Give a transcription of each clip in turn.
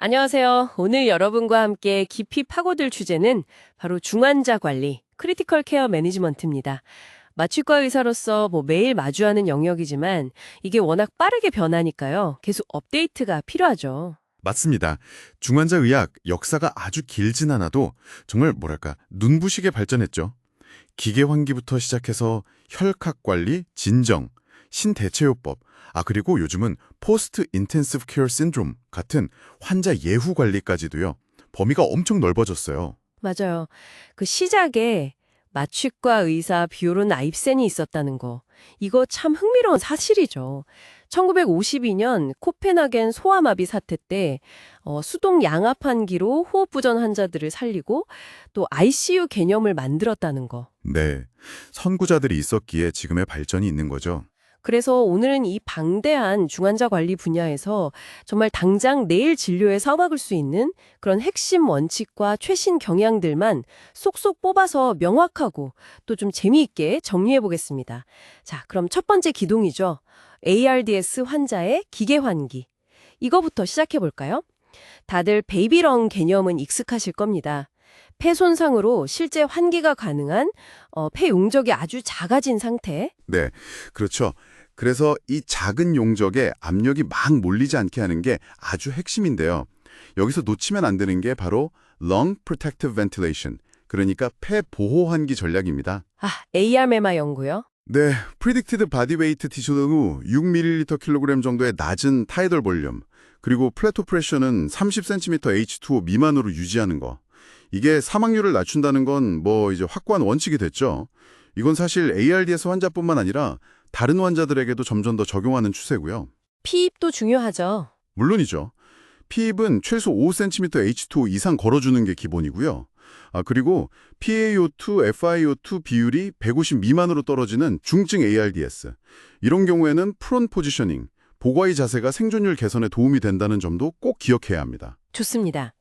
안녕하세요. 오늘 여러분과 함께 깊이 파고들 주제는 바로 중환자 관리, 크리티컬 케어 매니지먼트입니다. 마취과 의사로서 매일 마주하는 영역이지만 이게 워낙 빠르게 변하니까요. 계속 업데이트가 필요하죠. 맞습니다. 중환자 의학 역사가 아주 길진 않아도 정말 눈부시게 발전했죠. 기계 환기부터 시작해서 혈압 관리, 진정, 신대체요법, 그리고 요즘은 포스트 인텐시브 케어 신드롬 같은 환자 예후 관리까지도요. 범위가 엄청 넓어졌어요. 맞아요. 그 시작에 마취과 의사 뷰론 아입센이 있었다는 거. 이거 참 흥미로운 사실이죠. 1952년 코펜하겐 소아마비 사태 때 수동 양압환기로 호흡부전 환자들을 살리고 또 ICU 개념을 만들었다는 거. 네, 선구자들이 있었기에 지금의 발전이 있는 거죠. 그래서 오늘은 이 방대한 중환자 관리 분야에서 정말 당장 내일 진료에 써먹을 수 있는 그런 핵심 원칙과 최신 경향들만 쏙쏙 뽑아서 명확하고 또 좀 재미있게 정리해 보겠습니다. 자, 그럼 첫 번째 기둥이죠. ARDS 환자의 기계 환기. 이거부터 시작해 볼까요? 다들 베이비렁 개념은 익숙하실 겁니다. 폐 손상으로 실제 환기가 가능한 폐 용적이 아주 작아진 상태. 네, 그렇죠. 그래서 이 작은 용적에 압력이 막 몰리지 않게 하는 게 아주 핵심인데요. 여기서 놓치면 안 되는 게 바로 Lung Protective Ventilation, 그러니까 폐 보호 환기 전략입니다. AR 메마 연구요? 네, Predicted Body Weight Tissue 후 6ml/kg 정도의 낮은 타이덜 볼륨, 그리고 플래토 프레셔는 30cm H2O 미만으로 유지하는 거. 이게 사망률을 낮춘다는 건 이제 확고한 원칙이 됐죠. 이건 사실 ARDS 환자뿐만 아니라 다른 환자들에게도 점점 더 적용하는 추세고요. 피입도 중요하죠. 물론이죠. 피입은 최소 5cm H2O 이상 걸어주는 게 기본이고요. 그리고 PaO2, FiO2 비율이 150 미만으로 떨어지는 중증 ARDS. 이런 경우에는 프론 포지셔닝, 보과의 자세가 생존율 개선에 도움이 된다는 점도 꼭 기억해야 합니다. 좋습니다.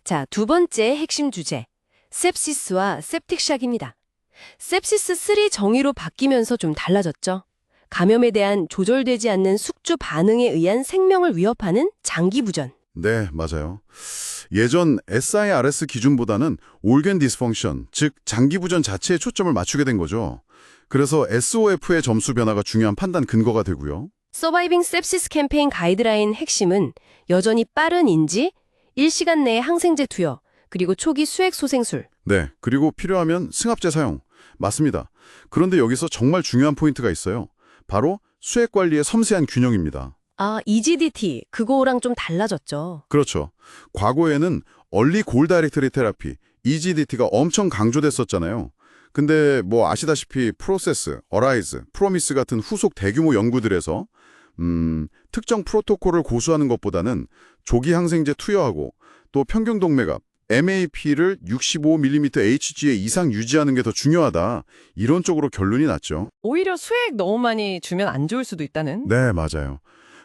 자, 두 번째 핵심 주제. sepsis와 septic shock입니다. sepsis 3 정의로 바뀌면서 좀 달라졌죠. 감염에 대한 조절되지 않는 숙주 반응에 의한 생명을 위협하는 장기 부전. 네, 맞아요. 예전 SIRS 기준보다는 organ dysfunction, 즉 장기 부전 자체에 초점을 맞추게 된 거죠. 그래서 SOF의 점수 변화가 중요한 판단 근거가 되고요. 서바이빙 sepsis 캠페인 가이드라인 핵심은 여전히 빠른 인지, 1시간 내에 항생제 투여, 그리고 초기 수액 소생술. 네, 그리고 필요하면 승합제 사용. 맞습니다. 그런데 여기서 정말 중요한 포인트가 있어요. 바로 수액 관리의 섬세한 균형입니다. EGDT, 그거랑 좀 달라졌죠. 그렇죠. 과거에는 얼리 골 다이렉트리 테라피, EGDT가 엄청 강조됐었잖아요. 근데 아시다시피 프로세스, 어라이즈, 프로미스 같은 후속 대규모 연구들에서 특정 프로토콜을 고수하는 것보다는 조기 항생제 투여하고 또 평균 동맥압, MAP를 65mm Hg 이상 유지하는 게 더 중요하다. 이런 쪽으로 결론이 났죠. 오히려 수액 너무 많이 주면 안 좋을 수도 있다는? 네, 맞아요.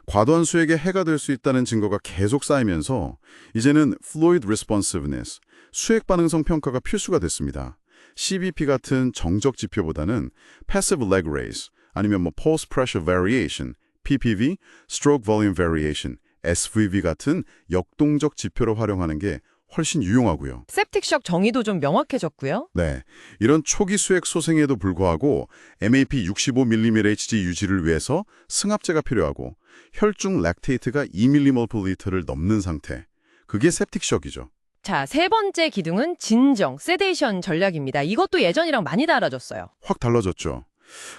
과도한 수액에 해가 될 수 있다는 증거가 계속 쌓이면서 이제는 Fluid Responsiveness, 수액 반응성 평가가 필수가 됐습니다. CBP 같은 정적 지표보다는 Passive Leg Raise, 아니면 Pulse Pressure Variation, PPV, Stroke Volume Variation, SVV 같은 역동적 지표를 활용하는 게 훨씬 유용하고요. septic 정의도 좀 명확해졌고요. 네, 이런 초기 수액 소생에도 불구하고 MAP 65mm Hg 유지를 위해서 승합제가 필요하고 혈중 랙테이트가 2mml/L를 넘는 상태. 그게 septic-shock이죠. 자, 세 번째 기둥은 진정, 세데이션 전략입니다. 이것도 예전이랑 많이 달라졌어요. 확 달라졌죠.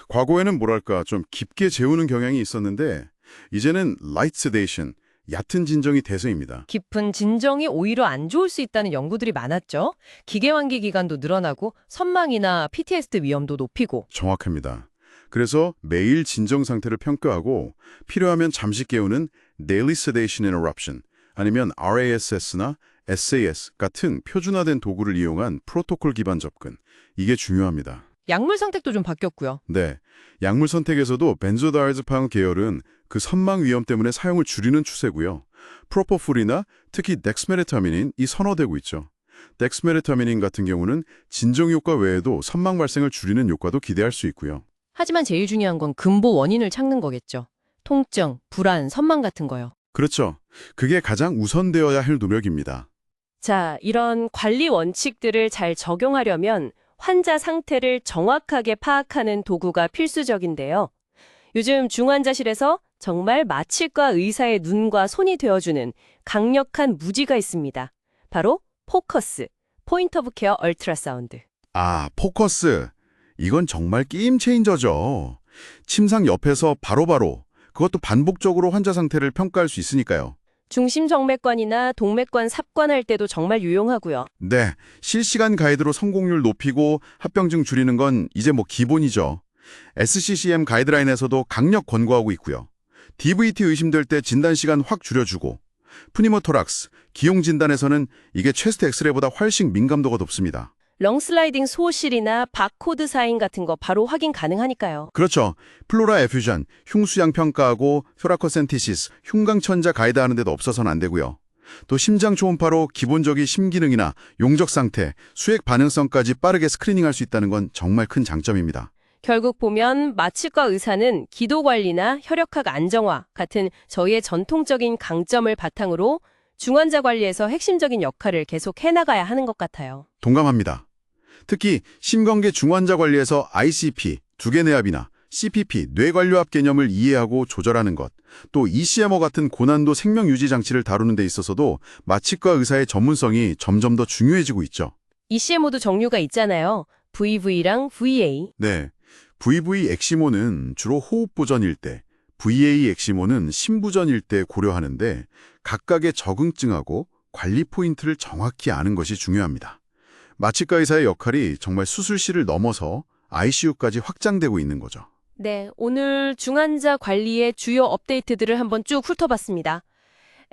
과거에는 좀 깊게 재우는 경향이 있었는데 이제는 light sedation, 얕은 진정이 대세입니다. 깊은 진정이 오히려 안 좋을 수 있다는 연구들이 많았죠. 기계환기 기간도 늘어나고 선망이나 PTSD 위험도 높이고. 정확합니다. 그래서 매일 진정 상태를 평가하고 필요하면 잠시 깨우는 Daily Sedation Interruption, 아니면 RASS나 SAS 같은 표준화된 도구를 이용한 프로토콜 기반 접근. 이게 중요합니다. 약물 선택도 좀 바뀌었고요. 네, 약물 선택에서도 벤조다이아zepain 계열은 그 선망 위험 때문에 사용을 줄이는 추세고요. 프로포폴이나 특히 덱스메데타민이 선호되고 있죠. 덱스메데타민 같은 경우는 진정 효과 외에도 선망 발생을 줄이는 효과도 기대할 수 있고요. 하지만 제일 중요한 건 근본 원인을 찾는 거겠죠. 통증, 불안, 선망 같은 거요. 그렇죠. 그게 가장 우선되어야 할 노력입니다. 자, 이런 관리 원칙들을 잘 적용하려면 환자 상태를 정확하게 파악하는 도구가 필수적인데요. 요즘 중환자실에서 정말 마취과 의사의 눈과 손이 되어주는 강력한 무지가 있습니다. 바로 포커스, 포인트 오브 케어 얼트라사운드. 아, 포커스. 이건 정말 게임 체인저죠. 침상 옆에서 바로바로 그것도 반복적으로 환자 상태를 평가할 수 있으니까요. 중심정맥관이나 동맥관 삽관할 때도 정말 유용하고요. 네, 실시간 가이드로 성공률 높이고 합병증 줄이는 건 이제 뭐 기본이죠. SCCM 가이드라인에서도 강력 권고하고 있고요. DVT 의심될 때 진단 시간 확 줄여주고 프니모토락스, 기용 진단에서는 이게 체스트 엑스레이보다 훨씬 민감도가 높습니다. 렁슬라이딩 소실이나 바코드 사인 같은 거 바로 확인 가능하니까요. 그렇죠. 플로라 에퓨전, 흉수양 평가하고 thoracocentesis, 흉강천자 가이드하는 데도 없어서는 안 되고요. 또 심장 초음파로 기본적인 심기능이나 용적 상태, 수액 반응성까지 빠르게 스크리닝할 수 있다는 건 정말 큰 장점입니다. 결국 보면 마취과 의사는 기도 관리나 혈액학 안정화 같은 저희의 전통적인 강점을 바탕으로 중환자 관리에서 핵심적인 역할을 계속 해나가야 하는 것 같아요. 동감합니다. 특히 심관계 중환자 관리에서 ICP, 두개내압이나 CPP, 뇌관료압 개념을 이해하고 조절하는 것, 또 ECMO 같은 고난도 생명유지 장치를 다루는 데 있어서도 마취과 의사의 전문성이 점점 더 중요해지고 있죠. ECMO도 종류가 있잖아요. VV랑 VA. 네, VV 엑시모는 주로 호흡 보전일 때, VA 엑시모는 심부전일 때 고려하는데 각각의 적응증하고 관리 포인트를 정확히 아는 것이 중요합니다. 마취과 의사의 역할이 정말 수술실을 넘어서 ICU까지 확장되고 있는 거죠. 네, 오늘 중환자 관리의 주요 업데이트들을 한번 쭉 훑어봤습니다.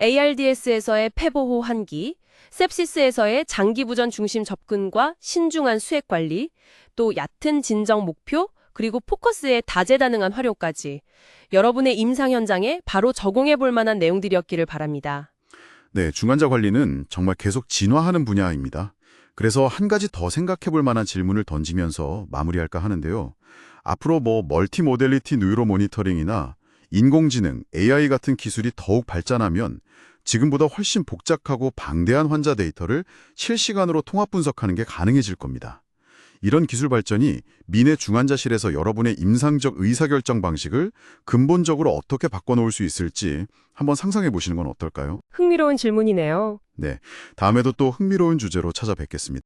ARDS에서의 폐보호 환기, sepsis에서의 장기부전 중심 접근과 신중한 수액 관리, 또 얕은 진정 목표, 그리고 포커스의 다재다능한 활용까지 여러분의 임상 현장에 바로 적용해 볼 만한 내용들이었기를 바랍니다. 네, 중환자 관리는 정말 계속 진화하는 분야입니다. 그래서 한 가지 더 생각해 볼 만한 질문을 던지면서 마무리할까 하는데요. 앞으로 멀티 모델리티 뉴로 모니터링이나 인공지능, AI 같은 기술이 더욱 발전하면 지금보다 훨씬 복잡하고 방대한 환자 데이터를 실시간으로 통합 분석하는 게 가능해질 겁니다. 이런 기술 발전이 민의 중환자실에서 여러분의 임상적 의사결정 방식을 근본적으로 어떻게 바꿔놓을 수 있을지 한번 상상해 보시는 건 어떨까요? 흥미로운 질문이네요. 네, 다음에도 또 흥미로운 주제로 찾아뵙겠습니다.